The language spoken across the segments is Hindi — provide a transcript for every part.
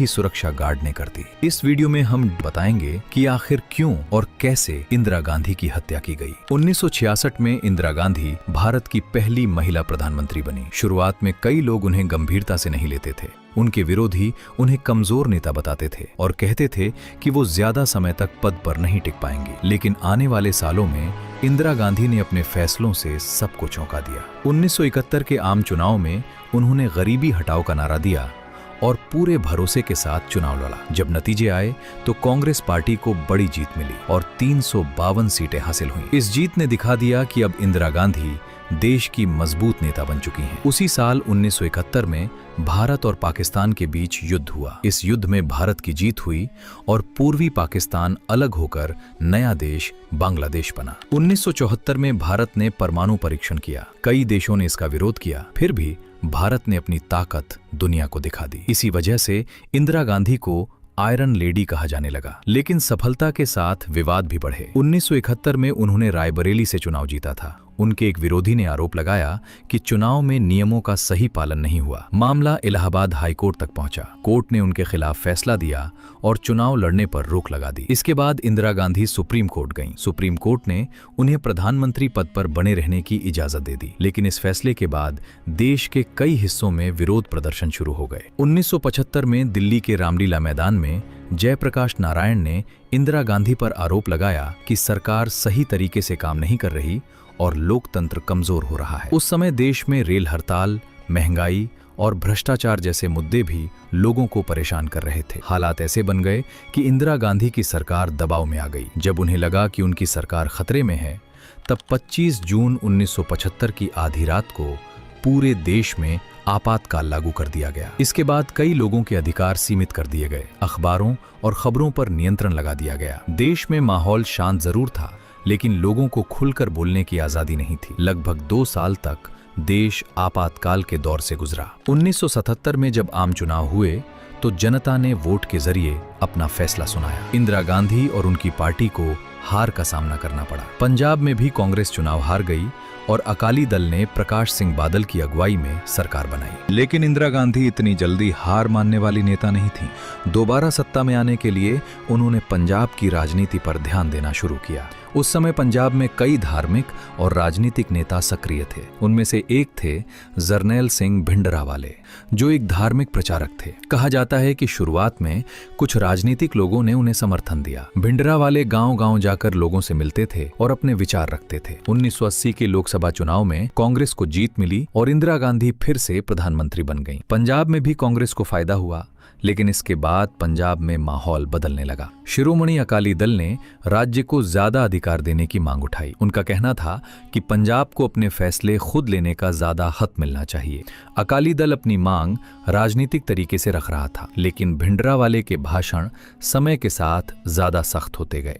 ही सुरक्षा गार्ड ने कर दी। इस वीडियो में हम बताएंगे कि आखिर क्यों और कैसे इंदिरा गांधी की हत्या की गई। 1966 में इंदिरा गांधी भारत की पहली महिला प्रधानमंत्री बनी। शुरुआत में कई लोग उन्हें गंभीरता से नहीं लेते थे। उनके विरोधी उन्हें कमजोर नेता बताते थे और कहते थे कि वो ज्यादा समय तक पद पर नहीं टिक पाएंगी। लेकिन आने वाले सालों में इंदिरा गांधी ने अपने फैसलों से सबको चौंका दिया। 1971 के आम चुनाव में उन्होंने गरीबी हटाओ का नारा दिया और पूरे भरोसे के साथ चुनाव लड़ा। जब नतीजे आए तो कांग्रेस पार्टी को बड़ी जीत मिली और 352 सीटें हासिल हुईं। इस जीत ने दिखा दिया कि अब इंदिरा गांधी देश की मजबूत नेता बन चुकी हैं। उसी साल 1971 में भारत और पाकिस्तान के बीच युद्ध हुआ। इस युद्ध में भारत की जीत हुई और पूर्वी पाकिस्तान अलग होकर नया देश बांग्लादेश बना। 1974 में भारत ने परमाणु परीक्षण किया। कई देशों ने इसका विरोध किया, फिर भी भारत ने अपनी ताकत दुनिया को दिखा दी। इसी वजह से इंदिरा गांधी को आयरन लेडी कहा जाने लगा। लेकिन सफलता के साथ विवाद भी बढ़े। 1971 में उन्होंने रायबरेली से चुनाव जीता था। उनके एक विरोधी ने आरोप लगाया कि चुनाव में नियमों का सही पालन नहीं हुआ। मामला इलाहाबाद हाईकोर्ट तक पहुंचा। कोर्ट ने उनके खिलाफ फैसला दिया और चुनाव लड़ने पर रोक लगा दी। इसके बाद इंदिरा गांधी सुप्रीम कोर्ट गईं। सुप्रीम कोर्ट ने उन्हें प्रधानमंत्री पद पर बने रहने की इजाजत दे दी। लेकिन इस फैसले के बाद देश के कई हिस्सों में विरोध प्रदर्शन शुरू हो गए। 1975 में दिल्ली के रामलीला मैदान में जयप्रकाश नारायण ने इंदिरा गांधी पर आरोप लगाया कि सरकार सही तरीके से काम नहीं कर रही और लोकतंत्र कमजोर हो रहा है। उस समय देश में रेल हड़ताल, महंगाई और भ्रष्टाचार जैसे मुद्दे भी लोगों को परेशान कर रहे थे। हालात ऐसे बन गए कि इंदिरा गांधी की सरकार दबाव में आ गई। जब उन्हें लगा कि उनकी सरकार खतरे में है, तब 25 जून 1975 की आधी रात को पूरे देश में आपातकाल लागू कर दिया गया। इसके बाद कई लोगों के अधिकार सीमित कर दिए गए। अखबारों और खबरों पर नियंत्रण लगा दिया गया। देश में माहौल शांत जरूर था, लेकिन लोगों को खुलकर बोलने की आजादी नहीं थी। लगभग 2 साल तक देश आपातकाल के दौर से गुजरा। 1977 में जब आम चुनाव हुए तो जनता ने वोट के जरिए अपना फैसला सुनाया। इंदिरा गांधी और उनकी पार्टी को हार का सामना करना पड़ा। पंजाब में भी कांग्रेस चुनाव हार गई और अकाली दल ने प्रकाश सिंह बादल की अगुवाई में सरकार बनाई। लेकिन इंदिरा गांधी इतनी जल्दी हार मानने वाली नेता नहीं थी। दोबारा सत्ता में आने के लिए उन्होंने पंजाब की राजनीति पर ध्यान देना शुरू किया। उस समय पंजाब में कई धार्मिक और राजनीतिक नेता सक्रिय थे। उनमें से एक थे जरनैल सिंह भिंडरावाले, जो एक धार्मिक प्रचारक थे। कहा जाता है कि शुरुआत में कुछ राजनीतिक लोगों ने उन्हें समर्थन दिया। भिंडरावाले गांव-गांव जाकर लोगों से मिलते थे और अपने विचार रखते थे। 1980 के लोकसभा चुनाव में कांग्रेस को जीत मिली और इंदिरा गांधी फिर से प्रधानमंत्री बन गईं। पंजाब में भी कांग्रेस को फायदा हुआ, लेकिन इसके बाद पंजाब में माहौल बदलने लगा। शिरोमणि अकाली दल ने राज्य को ज्यादा अधिकार देने की मांग उठाई। उनका कहना था कि पंजाब को अपने फैसले खुद लेने का ज्यादा हक मिलना चाहिए। अकाली दल अपनी मांग राजनीतिक तरीके से रख रहा था, लेकिन भिंडरावाले के भाषण समय के साथ ज्यादा सख्त होते गए।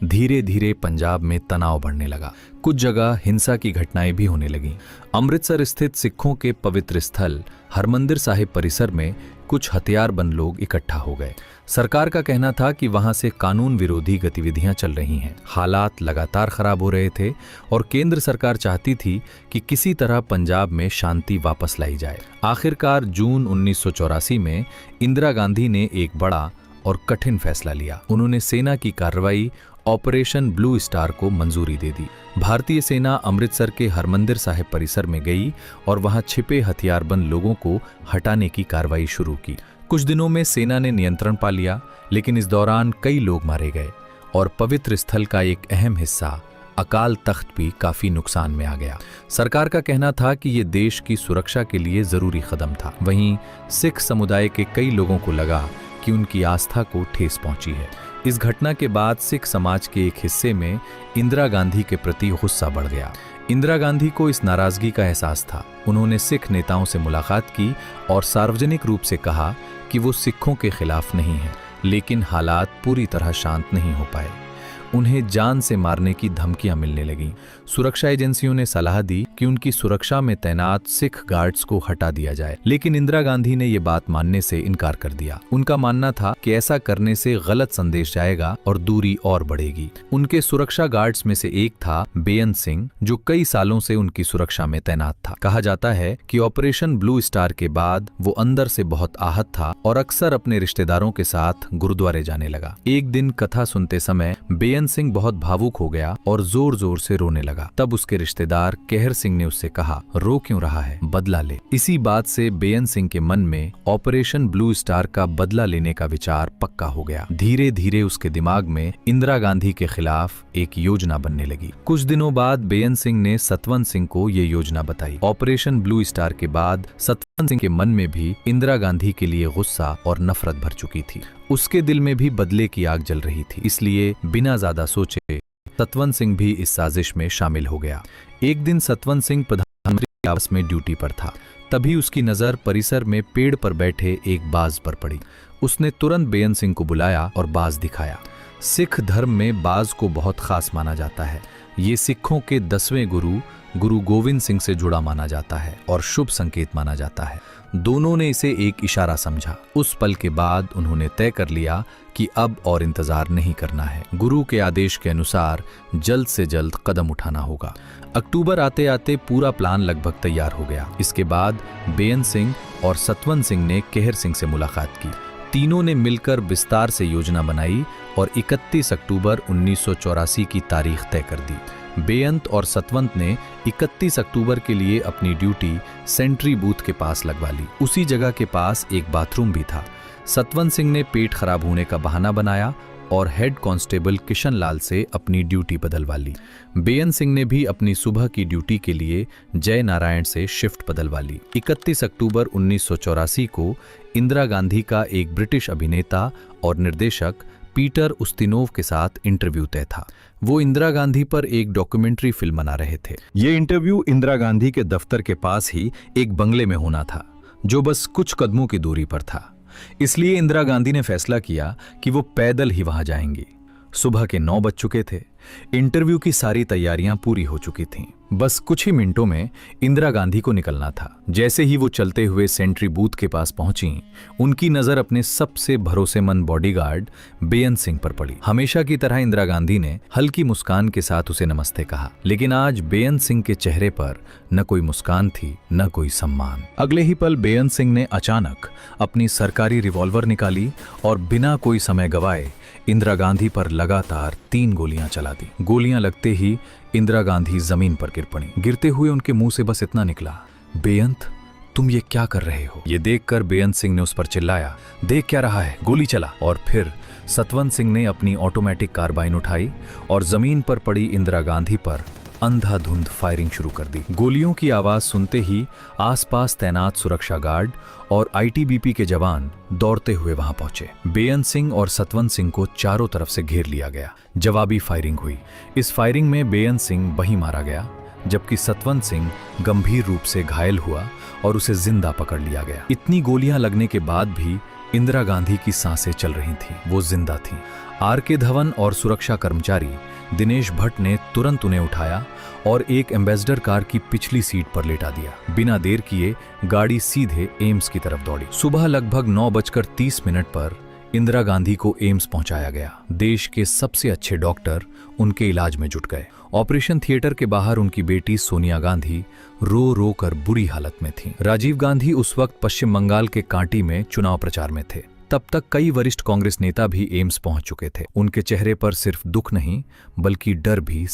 धीरे धीरे पंजाब में तनाव बढ़ने लगा। कुछ जगह हिंसा की घटनाएं भी होने लगीं। अमृतसर स्थित सिखों के पवित्र स्थल हरमंदिर साहिब परिसर में कुछ हथियारबंद लोग इकट्ठा हो गए। सरकार का कहना था कि वहां से कानून विरोधी गतिविधियां चल रही हैं। हालात लगातार खराब हो रहे थे और केंद्र सरकार चाहती थी कि किसी तरह पंजाब में शांति वापस लाई जाए। आखिरकार जून 1984 में इंदिरा गांधी ने एक बड़ा और कठिन फैसला लिया। उन्होंने सेना की कार्रवाई ऑपरेशन ब्लू स्टार को मंजूरी दे दी। भारतीय सेना अमृतसर के हरमंदिर साहिब परिसर में गई और वहां छिपे हथियारबंद लोगों को हटाने की कार्रवाई शुरू की। कुछ दिनों में सेना ने नियंत्रण पा लिया, लेकिन इस दौरान कई लोग मारे गए और पवित्र स्थल का एक अहम हिस्सा अकाल तख्त भी काफी नुकसान में आ गया। सरकार का कहना था कि ये देश की सुरक्षा के लिए जरूरी कदम था। वहीं सिख समुदाय के कई लोगों को लगा कि उनकी आस्था को ठेस पहुंची है। इस घटना के बाद सिख समाज के एक हिस्से में इंदिरा गांधी के प्रति गुस्सा बढ़ गया। इंदिरा गांधी को इस नाराजगी का एहसास था। उन्होंने सिख नेताओं से मुलाकात की और सार्वजनिक रूप से कहा कि वो सिखों के खिलाफ नहीं है, लेकिन हालात पूरी तरह शांत नहीं हो पाए। उन्हें जान से मारने की धमकियां मिलने लगीं। सुरक्षा एजेंसियों ने सलाह दी कि उनकी सुरक्षा में तैनात सिख गार्ड्स को हटा दिया जाए, लेकिन इंदिरा गांधी ने ये बात मानने से इनकार कर दिया। उनका मानना था कि ऐसा करने से गलत संदेश जाएगा और दूरी और बढ़ेगी। उनके सुरक्षा गार्ड्स में से एक था बेअंत सिंह, जो कई सालों से उनकी सुरक्षा में तैनात था। कहा जाता है कि ऑपरेशन ब्लू स्टार के बाद वो अंदर से बहुत आहत था और अक्सर अपने रिश्तेदारों के साथ गुरुद्वारे जाने लगा। एक दिन कथा सुनते समय बेअंत सिंह बहुत भावुक हो गया और जोर जोर से रोने लगा। तब उसके रिश्तेदार केहर सिंह ने उससे कहा, रो क्यों रहा है, बदला ले। इसी बात से बेअंत सिंह के मन में ऑपरेशन ब्लू स्टार का बदला लेने का विचार पक्का हो गया। धीरे धीरे उसके दिमाग में इंदिरा गांधी के खिलाफ एक योजना बनने लगी। कुछ दिनों बाद बेअंत सिंह ने सतवंत सिंह को ये योजना बताई। ऑपरेशन ब्लू स्टार के बाद सतवंत सिंह के मन में भी इंदिरा गांधी के लिए गुस्सा और नफरत भर चुकी थी। उसके दिल में भी बदले की आग जल रही थी। इसलिए बिना ज्यादा सोचे सतवंत सिंह भी इस साजिश में शामिल हो गया। एक दिन सतवंत सिंह प्रधानमंत्री के आवास में ड्यूटी पर था। तभी उसकी नजर परिसर में पेड़ पर बैठे एक बाज पर पड़ी। उसने तुरंत बेअंत सिंह को बुलाया और बाज दिखाया। सिख धर्म में बाज को बहुत खास माना जाता है। ये सिखों के 10वें गुरु गोविंद सिंह से जुड़ा माना जाता है और शुभ संकेत माना जाता है। दोनों ने इसे एक इशारा समझा। उस पल के बाद उन्होंने तय कर लिया कि अब और इंतजार नहीं करना है। गुरु के आदेश के अनुसार जल्द से जल्द कदम उठाना होगा। अक्टूबर आते आते पूरा प्लान लगभग तैयार हो गया। इसके बाद बेअंत सिंह और सतवंत सिंह ने केहर सिंह से मुलाकात की। तीनों ने मिलकर विस्तार से योजना बनाई और 31 अक्टूबर 1984 की तारीख तय कर दी। बेअंत और सतवंत ने 31 अक्टूबर के लिए अपनी ड्यूटी सेंट्री बूथ के पास लगवा ली। उसी जगह के पास एक बाथरूम भी था। सतवंत सिंह ने पेट खराब होने का बहाना बनाया और हेड कांस्टेबल किशन लाल से अपनी ड्यूटी बदलवा ली। बेअंत सिंह ने भी अपनी सुबह की ड्यूटी के लिए जय नारायण से शिफ्ट बदलवा ली। 31 अक्टूबर 1984 को इंदिरा गांधी का एक ब्रिटिश अभिनेता और निर्देशक पीटर उस्तिनोव के साथ इंटरव्यू तय था। वो इंदिरा गांधी पर एक डॉक्यूमेंट्री फिल्म बना रहे थे। ये इंटरव्यू इंदिरा गांधी के दफ्तर के पास ही एक बंगले में होना था, जो बस कुछ कदमों की दूरी पर था। इसलिए इंदिरा गांधी ने फैसला किया कि वो पैदल ही वहां जाएंगी। सुबह के 9 बज चुके थे। इंटरव्यू की सारी तैयारियां पूरी हो चुकी थीं। बस कुछ ही मिनटों में इंदिरा गांधी को निकलना था। जैसे ही वो चलते हुए सेंट्री बूथ के पास पहुंची, उनकी नजर अपने सबसे भरोसेमंद बॉडीगार्ड बेअंत सिंह पर पड़ी। हमेशा की तरह इंदिरा गांधी ने हल्की मुस्कान के साथ उसे नमस्ते कहा, लेकिन आज बेअंत सिंह के चेहरे पर न कोई मुस्कान थी, न कोई सम्मान। अगले ही पल बेअंत सिंह ने अचानक अपनी सरकारी रिवॉल्वर निकाली और बिना कोई समय गवाए इंदिरा गांधी पर लगातार 3 गोलियां चला दी। गोलियां लगते ही इंदिरा गांधी जमीन पर गिर पड़ी। गिरते हुए उनके मुंह से बस इतना निकला, बेअंत, तुम ये क्या कर रहे हो? ये देखकर बेअंत सिंह ने उस पर चिल्लाया, देख क्या रहा है, गोली चला। और फिर सतवंत सिंह ने अपनी ऑटोमेटिक कार्बाइन उठाई और जमीन पर पड़ी इंदिरा गांधी पर अंधाधुंध फायरिंग शुरू कर दी। गोलियों की आवाज सुनते ही आसपास तैनात सुरक्षा गार्ड और आईटीबीपी के जवान दौड़ते हुए वहां पहुंचे। बेअंत सिंह और सतवंत सिंह को चारों तरफ से घेर लिया गया। जवाबी फायरिंग हुई। इस फायरिंग में बेअंत सिंह वहीं मारा गया, जबकि सतवंत सिंह गंभीर रूप से घायल हुआ और उसे जिंदा पकड़ लिया गया। इतनी गोलियां लगने के बाद भी इंदिरा गांधी की सांसें चल रही थीं, वो जिंदा थीं। आर.के. धवन और सुरक्षा कर्मचारी दिनेश भट्ट ने तुरंत उन्हें उठाया और एक एम्बेसडर कार की पिछली सीट पर लेटा दिया। बिना देर किए गाड़ी सीधे एम्स की तरफ दौड़ी। सुबह लगभग 9:30 पर इंदिरा गांधी को एम्स पहुंचाया गया। देश के सबसे अच्छे डॉक्टर उनके इलाज में जुट गए। ऑपरेशन थिएटर के बाहर उनकी बेटी सोनिया गांधी रो रो कर बुरी हालत में थी। राजीव गांधी उस वक्त पश्चिम बंगाल के कांटी में चुनाव प्रचार में थे। तब तक कई वरिष्ठ कांग्रेस नेता भी एम्स पहुंच चुके थे। उनके चेहरे पर सिर्फ दुख नहीं, बल्कि डर भी